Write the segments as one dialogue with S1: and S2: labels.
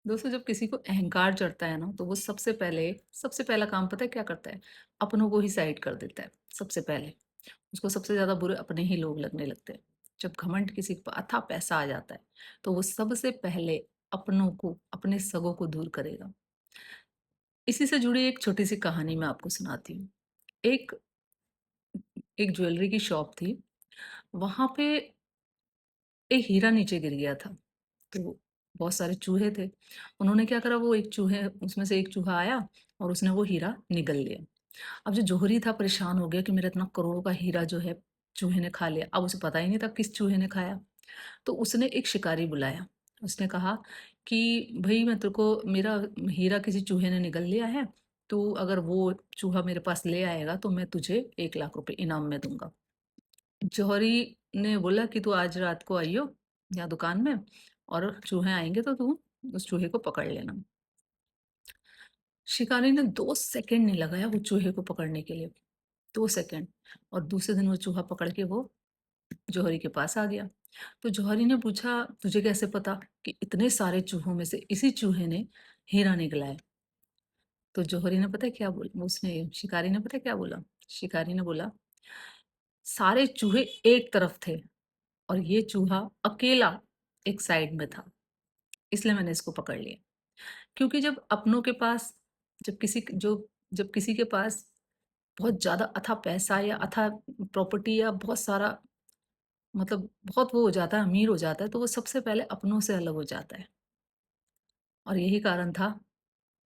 S1: दोस्तों जब किसी को अहंकार चढ़ता है ना तो वो सबसे पहला काम पता है क्या करता है? अपनों को ही साइड कर देता है सबसे पहले। उसको सबसे ज़्यादा बुरे अपने ही लोग लगने लगते हैं। जब घमंड किसी पे अथाह पैसा आ जाता है तो वो सबसे पहले अपनों को, अपने सगों को दूर करेगा। इसी से जुड़ी एक छोटी-सी कहानी मैं आपको सुनाती हूँ। एक एक ज्वेलरी की शॉप थी। वहाँ पे एक हीरा नीचे गिर गया था। तो बहुत सारे चूहे थे। उन्होंने क्या करा, वो एक चूहे उसमें से एक चूहा आया और उसने वो हीरा निगल लिया। अब जो जौहरी था परेशान हो गया कि मेरा इतना करोड़ों का हीरा जो है चूहे ने खा लिया। अब उसे पता ही नहीं था किस चूहे ने खाया। तो उसने एक शिकारी बुलाया। उसने कहा कि भई मैं तेरे को मेरा हीरा किसी चूहे ने निगल लिया है। तू अगर वो चूहा मेरे पास ले आएगा तो मैं तुझे 1 लाख रुपए इनाम में दूँगा। जौहरी ने बोला कि तू आज रात को आइयो यहाँ दुकान में और चूहे आएँगे तो तू उस चूहे को पकड़ लेना। शिकारी ने 2 सेकंड नहीं लगाया वो चूहे को पकड़ने के लिए, 2 सेकंड, और दूसरे दिन वो चूहा पकड़ के वो जौहरी के पास आ गया। तो जौहरी ने पूछा, तुझे कैसे पता कि इतने सारे चूहों में से इसी चूहे ने हीरा निगला है? तो जौहरी ने पता है क्या बोला, उसने शिकारी ने पता है क्या बोला? शिकारी ने बोला, सारे चूहे एक तरफ थे और ये चूहा अकेला एक साइड में था, इसलिए मैंने इसको पकड़ लिया। क्योंकि जब अपनों के पास जब किसी के पास बहुत ज़्यादा अथाह पैसा या अथाह प्रॉपर्टी या बहुत सारा, मतलब बहुत वो हो जाता है, अमीर हो जाता है, तो वो सबसे पहले अपनों से अलग हो जाता है। और यही कारण था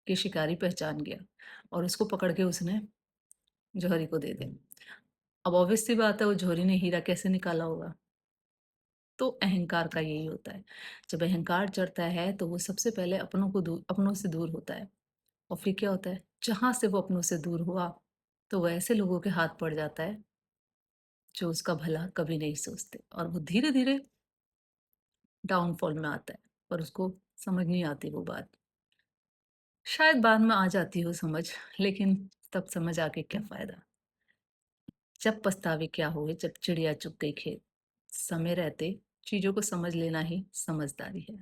S1: कि शिकारी पहचान गया और उसको पकड़ के उसने जौहरी को दे दिया। अब ऑब्वियस सी बात है वो जौहरी ने हीरा कैसे निकाला होगा? तो अहंकार का यही होता है। जब अहंकार चढ़ता है तो वो सबसे पहले अपनों से दूर होता है। और फिर क्या होता है? जहाँ से वो अपनों से दूर हुआ, तो वो ऐसे लोगों के हाथ पड़ जाता है जो उसका भला कभी नहीं सोचते और वो धीरे-धीरे डाउनफॉल में आता है, पर उसको समझ नहीं आती वो बात। शायद बाद में आ जाती हो समझ, लेकिन तब समझ आके क्या फ़ायदा? जब पछतावे क्या हुए, जब चिड़िया चुग गई खेत। समय रहते चीज़ों को समझ लेना ही समझदारी है।